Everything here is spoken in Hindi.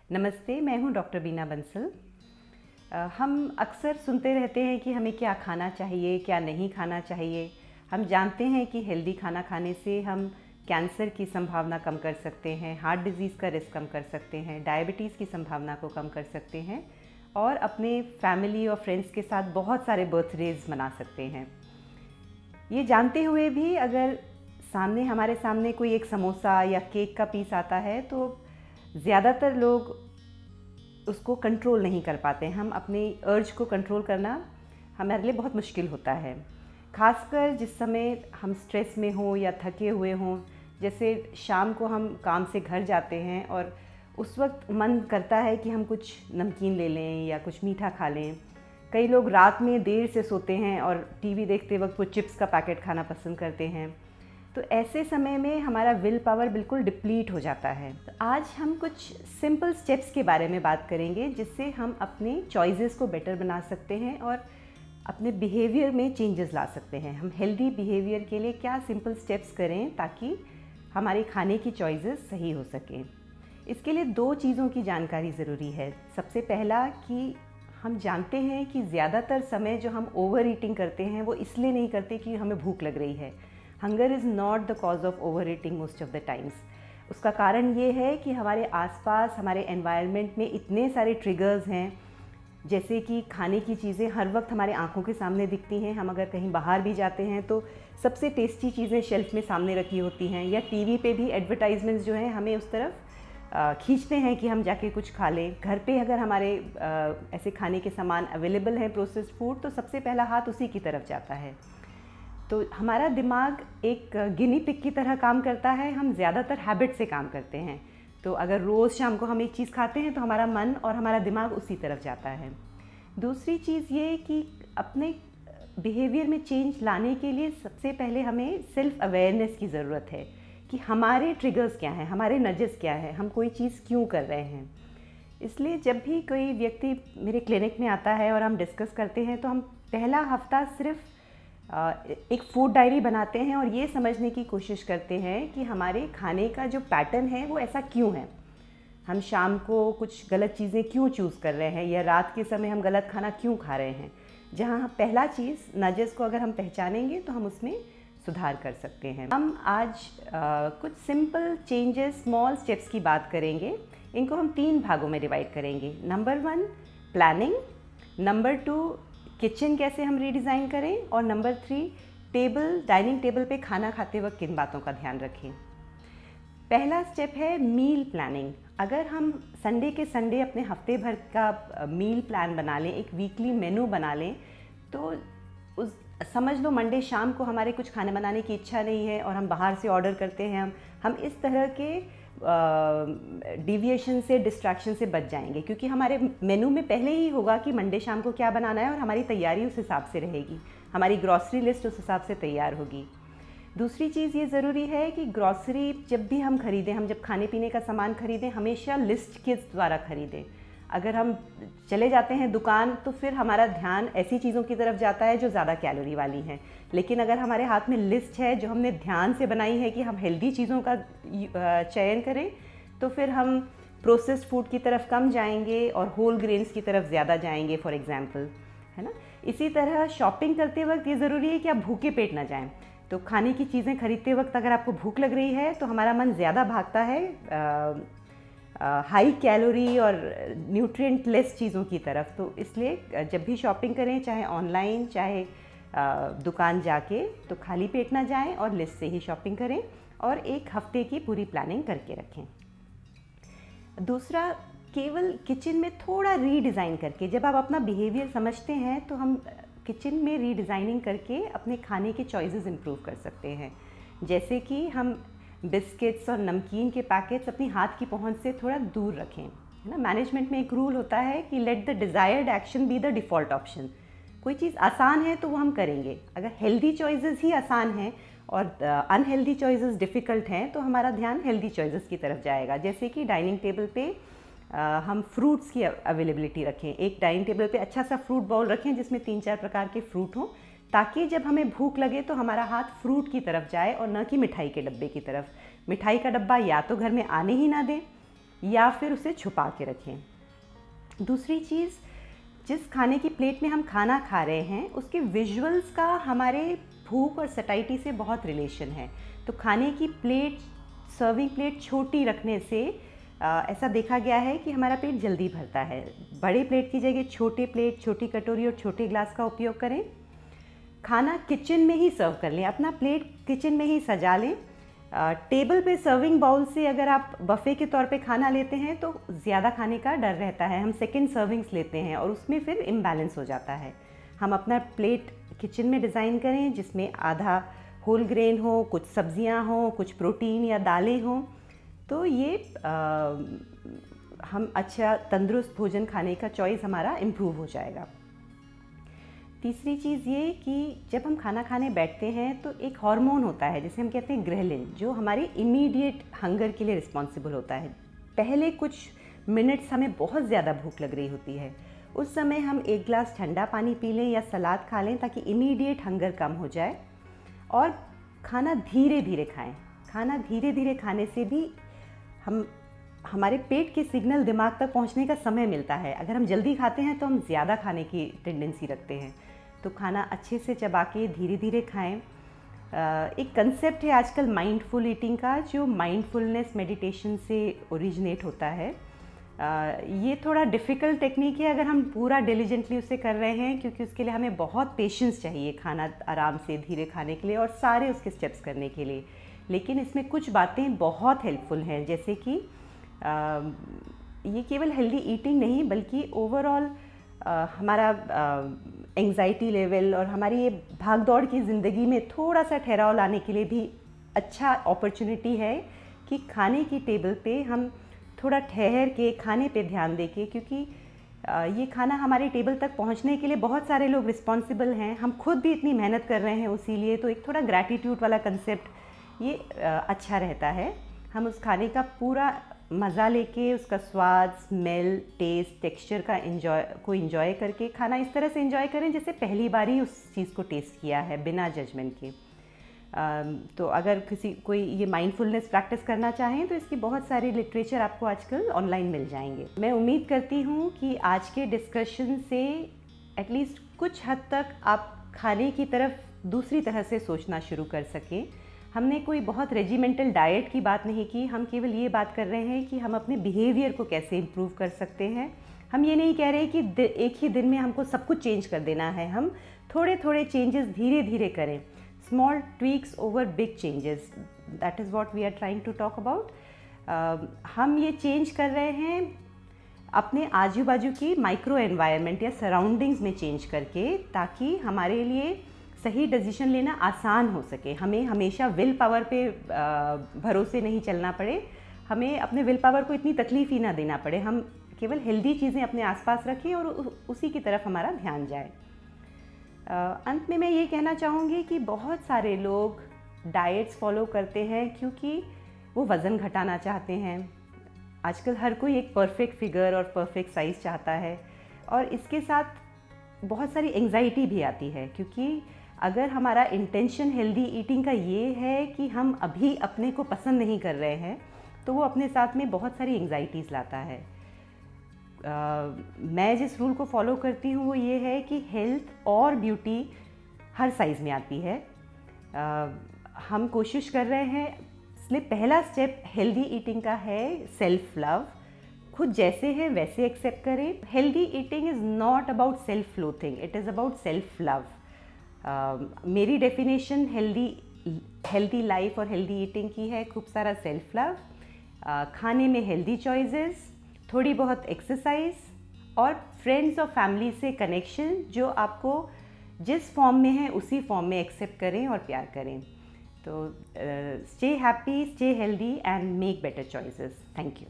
नमस्ते, मैं हूँ डॉक्टर बीना बंसल। हम अक्सर सुनते रहते हैं कि हमें क्या खाना चाहिए, क्या नहीं खाना चाहिए। हम जानते हैं कि हेल्दी खाना खाने से हम कैंसर की संभावना कम कर सकते हैं, हार्ट डिजीज़ का रिस्क कम कर सकते हैं, डायबिटीज़ की संभावना को कम कर सकते हैं और अपने फैमिली और फ्रेंड्स के साथ बहुत सारे बर्थडेज़ मना सकते हैं। ये जानते हुए भी अगर हमारे सामने कोई एक समोसा या केक का पीस आता है तो ज़्यादातर लोग उसको कंट्रोल नहीं कर पाते। हम अपने अर्ज को कंट्रोल करना हमारे लिए बहुत मुश्किल होता है, खासकर जिस समय हम स्ट्रेस में हों या थके हुए हों। जैसे शाम को हम काम से घर जाते हैं और उस वक्त मन करता है कि हम कुछ नमकीन ले लें या कुछ मीठा खा लें। कई लोग रात में देर से सोते हैं और टीवी देखते वक्त वो चिप्स का पैकेट खाना पसंद करते हैं। तो ऐसे समय में हमारा विल पावर बिल्कुल डिप्लीट हो जाता है। तो आज हम कुछ सिंपल स्टेप्स के बारे में बात करेंगे जिससे हम अपने चॉइसेस को बेटर बना सकते हैं और अपने बिहेवियर में चेंजेस ला सकते हैं। हम हेल्दी बिहेवियर के लिए क्या सिंपल स्टेप्स करें ताकि हमारे खाने की चॉइसेस सही हो सकें। इसके लिए दो चीज़ों की जानकारी ज़रूरी है। सबसे पहला कि हम जानते हैं कि ज़्यादातर समय जो हम ओवर ईटिंग करते हैं वो इसलिए नहीं करते कि हमें भूख लग रही है। Hunger is not the cause of over eating most of the times. उसका कारण ये है कि हमारे आसपास हमारे एनवायरनमेंट में इतने सारे ट्रिगर्स हैं, जैसे कि खाने की चीज़ें हर वक्त हमारे आंखों के सामने दिखती हैं। हम अगर कहीं बाहर भी जाते हैं तो सबसे टेस्टी चीज़ें शेल्फ में सामने रखी होती हैं, या टीवी पे भी एडवर्टाइजमेंट्स जो हैं हमें उस तरफ खींचते हैं कि हम जाके कुछ खा लें। घर पे अगर हमारे ऐसे खाने के सामान अवेलेबल हैं, प्रोसेस्ड फूड, तो सबसे पहला हाथ उसी की तरफ जाता है। तो हमारा दिमाग एक गिनी पिग की तरह काम करता है। हम ज़्यादातर हैबिट से काम करते हैं। तो अगर रोज़ शाम को हम एक चीज़ खाते हैं तो हमारा मन और हमारा दिमाग उसी तरफ जाता है। दूसरी चीज़ ये कि अपने बिहेवियर में चेंज लाने के लिए सबसे पहले हमें सेल्फ अवेयरनेस की ज़रूरत है कि हमारे ट्रिगर्स क्या हैं, हमारे नजेस क्या हैं, हम कोई चीज़ क्यों कर रहे हैं। इसलिए जब भी कोई व्यक्ति मेरे क्लिनिक में आता है और हम डिस्कस करते हैं तो हम पहला हफ्ता सिर्फ एक फूड डायरी बनाते हैं और ये समझने की कोशिश करते हैं कि हमारे खाने का जो पैटर्न है वो ऐसा क्यों है। हम शाम को कुछ गलत चीज़ें क्यों चूज़ कर रहे हैं, या रात के समय हम गलत खाना क्यों खा रहे हैं। जहाँ पहला चीज़ नजेस को अगर हम पहचानेंगे तो हम उसमें सुधार कर सकते हैं। हम आज कुछ सिंपल चेंजेस, स्मॉल स्टेप्स की बात करेंगे। इनको हम 3 भागों में डिवाइड करेंगे। नंबर 1 प्लानिंग, नंबर 2 किचन कैसे हम रीडिज़ाइन करें, और नंबर 3 डाइनिंग टेबल पे खाना खाते वक्त किन बातों का ध्यान रखें। पहला स्टेप है मील प्लानिंग। अगर हम संडे के संडे अपने हफ्ते भर का मील प्लान बना लें, एक वीकली मेनू बना लें, तो समझ लो मंडे शाम को हमारे कुछ खाना बनाने की इच्छा नहीं है और हम बाहर से ऑर्डर करते हैं। हम इस तरह के डिविएशन से, डिस्ट्रैक्शन से बच जाएंगे, क्योंकि हमारे मेनू में पहले ही होगा कि मंडे शाम को क्या बनाना है और हमारी तैयारी उस हिसाब से रहेगी, हमारी ग्रॉसरी लिस्ट उस हिसाब से तैयार होगी। दूसरी चीज़ ये ज़रूरी है कि ग्रॉसरी जब भी हम खरीदें, हम जब खाने पीने का सामान खरीदें, हमेशा लिस्ट के द्वारा खरीदें। अगर हम चले जाते हैं दुकान तो फिर हमारा ध्यान ऐसी चीज़ों की तरफ जाता है जो ज़्यादा कैलोरी वाली हैं। लेकिन अगर हमारे हाथ में लिस्ट है जो हमने ध्यान से बनाई है कि हम हेल्दी चीज़ों का चयन करें, तो फिर हम प्रोसेस्ड फूड की तरफ कम जाएंगे और होल ग्रेन्स की तरफ ज़्यादा जाएंगे, फॉर एग्जांपल, है ना। इसी तरह शॉपिंग करते वक्त ये ज़रूरी है कि आप भूखे पेट ना जाएं। तो खाने की चीज़ें खरीदते वक्त अगर आपको भूख लग रही है तो हमारा मन ज़्यादा भागता है हाई कैलोरी और न्यूट्रिएंट लेस चीज़ों की तरफ। तो इसलिए जब भी शॉपिंग करें, चाहे ऑनलाइन चाहे दुकान जाके, तो खाली पेट ना जाएं और लिस्ट से ही शॉपिंग करें और एक हफ्ते की पूरी प्लानिंग करके रखें। दूसरा, केवल किचन में थोड़ा रीडिज़ाइन करके, जब आप अपना बिहेवियर समझते हैं तो हम किचन में रीडिज़ाइनिंग करके अपने खाने के चॉइसेस इम्प्रूव कर सकते हैं। जैसे कि हम बिस्किट्स और नमकीन के पैकेट्स अपनी हाथ की पहुंच से थोड़ा दूर रखें, है ना। मैनेजमेंट में एक रूल होता है कि let the desired action be the default option. कोई चीज़ आसान है तो वो हम करेंगे। अगर हेल्दी चॉइसेस ही आसान हैं और अनहेल्दी चॉइसेस डिफ़िकल्ट हैं तो हमारा ध्यान हेल्दी चॉइसेस की तरफ जाएगा। जैसे कि डाइनिंग टेबल पे हम फ्रूट्स की अवेलेबिलिटी रखें। एक डाइनिंग टेबल पे अच्छा सा फ्रूट बाउल रखें जिसमें 3-4 प्रकार के फ्रूट हों, ताकि जब हमें भूख लगे तो हमारा हाथ फ्रूट की तरफ जाए और न कि मिठाई के डब्बे की तरफ। मिठाई का डब्बा या तो घर में आने ही ना दें, या फिर उसे छुपा के रखें। दूसरी चीज़, जिस खाने की प्लेट में हम खाना खा रहे हैं उसके विजुअल्स का हमारे भूख और सटाइटी से बहुत रिलेशन है। तो खाने की प्लेट, सर्विंग प्लेट छोटी रखने से ऐसा देखा गया है कि हमारा पेट जल्दी भरता है। बड़े प्लेट की जगह छोटे प्लेट, छोटी कटोरी और छोटे ग्लास का उपयोग करें। खाना किचन में ही सर्व कर लें, अपना प्लेट किचन में ही सजा लें। टेबल पे सर्विंग बाउल से अगर आप बफ़े के तौर पे खाना लेते हैं तो ज़्यादा खाने का डर रहता है, हम सेकंड सर्विंग्स लेते हैं और उसमें फिर इम्बैलेंस हो जाता है। हम अपना प्लेट किचन में डिज़ाइन करें जिसमें आधा होल ग्रेन हो, कुछ सब्जियां हो, कुछ प्रोटीन या दालें हों, तो ये हम अच्छा तंदुरुस्त भोजन खाने का चॉइस हमारा इम्प्रूव हो जाएगा। तीसरी चीज़ ये कि जब हम खाना खाने बैठते हैं तो एक हार्मोन होता है जिसे हम कहते हैं ग्रेलिन, जो हमारे इमीडिएट हंगर के लिए रिस्पॉन्सिबल होता है। पहले कुछ मिनट्स हमें बहुत ज़्यादा भूख लग रही होती है, उस समय हम एक ग्लास ठंडा पानी पी लें या सलाद खा लें ताकि इमीडिएट हंगर कम हो जाए। और खाना धीरे धीरे खाएं। खाना धीरे धीरे खाने से भी हमारे पेट के सिग्नल दिमाग तक पहुंचने का समय मिलता है। अगर हम जल्दी खाते हैं तो हम ज़्यादा खाने की टेंडेंसी रखते हैं। तो खाना अच्छे से चबा के धीरे धीरे खाएं। एक कंसेप्ट है आजकल माइंडफुल ईटिंग का, जो माइंडफुलनेस मेडिटेशन से ओरिजिनेट होता है। ये थोड़ा डिफ़िकल्ट टेक्निक है अगर हम पूरा डिलीजेंटली उसे कर रहे हैं, क्योंकि उसके लिए हमें बहुत पेशेंस चाहिए खाना आराम से धीरे खाने के लिए और सारे उसके स्टेप्स करने के लिए। लेकिन इसमें कुछ बातें बहुत हेल्पफुल हैं, जैसे कि ये केवल हेल्दी ईटिंग नहीं बल्कि ओवरऑल हमारा एंग्जाइटी लेवल और हमारी ये भाग दौड़ की ज़िंदगी में थोड़ा सा ठहराव लाने के लिए भी अच्छा अपॉर्चुनिटी है कि खाने की टेबल पे हम थोड़ा ठहर के खाने पे ध्यान दें, क्योंकि ये खाना हमारे टेबल तक पहुंचने के लिए बहुत सारे लोग रिस्पॉन्सिबल हैं। हम खुद भी इतनी मेहनत कर रहे हैं उसी लिए, तो एक थोड़ा ग्रैटिट्यूड वाला कंसेप्ट ये अच्छा रहता है। हम उस खाने का पूरा मज़ा लेके उसका स्वाद, स्मेल, टेस्ट, टेक्सचर का एंजॉय करके खाना इस तरह से एंजॉय करें जैसे पहली बार ही उस चीज़ को टेस्ट किया है, बिना जजमेंट के। तो अगर कोई ये माइंडफुलनेस प्रैक्टिस करना चाहें तो इसकी बहुत सारी लिटरेचर आपको आजकल ऑनलाइन मिल जाएंगे। मैं उम्मीद करती हूँ कि आज के डिस्कशन से एटलीस्ट कुछ हद तक आप खाने की तरफ दूसरी तरह से सोचना शुरू कर सकें। हमने कोई बहुत रेजिमेंटल डाइट की बात नहीं की, हम केवल ये बात कर रहे हैं कि हम अपने बिहेवियर को कैसे इम्प्रूव कर सकते हैं। हम ये नहीं कह रहे कि एक ही दिन में हमको सब कुछ चेंज कर देना है, हम थोड़े थोड़े चेंजेस धीरे धीरे करें। Small tweaks over big changes, that is what we are trying to talk about. हम ये चेंज कर रहे हैं अपने आजू बाजू की माइक्रो एनवायरनमेंट या सराउंडिंग्स में चेंज करके, ताकि हमारे लिए सही डिसीजन लेना आसान हो सके। हमें हमेशा विल पावर पे भरोसे नहीं चलना पड़े, हमें अपने विल पावर को इतनी तकलीफ़ ही ना देना पड़े। हम केवल हेल्दी चीज़ें अपने आसपास रखें और उसी की तरफ हमारा ध्यान जाए। अंत में मैं ये कहना चाहूँगी कि बहुत सारे लोग डाइट्स फॉलो करते हैं क्योंकि वो वज़न घटाना चाहते हैं। आजकल हर कोई एक परफेक्ट फिगर और परफेक्ट साइज़ चाहता है, और इसके साथ बहुत सारी एंग्जाइटी भी आती है, क्योंकि अगर हमारा इंटेंशन हेल्दी ईटिंग का ये है कि हम अभी अपने को पसंद नहीं कर रहे हैं, तो वो अपने साथ में बहुत सारी एंग्जाइटीज़ लाता है। मैं जिस रूल को फॉलो करती हूँ वो ये है कि हेल्थ और ब्यूटी हर साइज़ में आती है। हम कोशिश कर रहे हैं, इसलिए पहला स्टेप हेल्दी ईटिंग का है सेल्फ लव। खुद जैसे हैं वैसे एक्सेप्ट करें। Healthy eating is not about self loathing, it is about self love. मेरी डेफिनेशन हेल्दी लाइफ और हेल्दी ईटिंग की है खूब सारा सेल्फ लव, खाने में हेल्दी चॉइसेस, थोड़ी बहुत एक्सरसाइज और फ्रेंड्स और फैमिली से कनेक्शन जो आपको जिस फॉर्म में है उसी फॉर्म में एक्सेप्ट करें और प्यार करें। तो stay happy, stay healthy and make better choices. Thank you.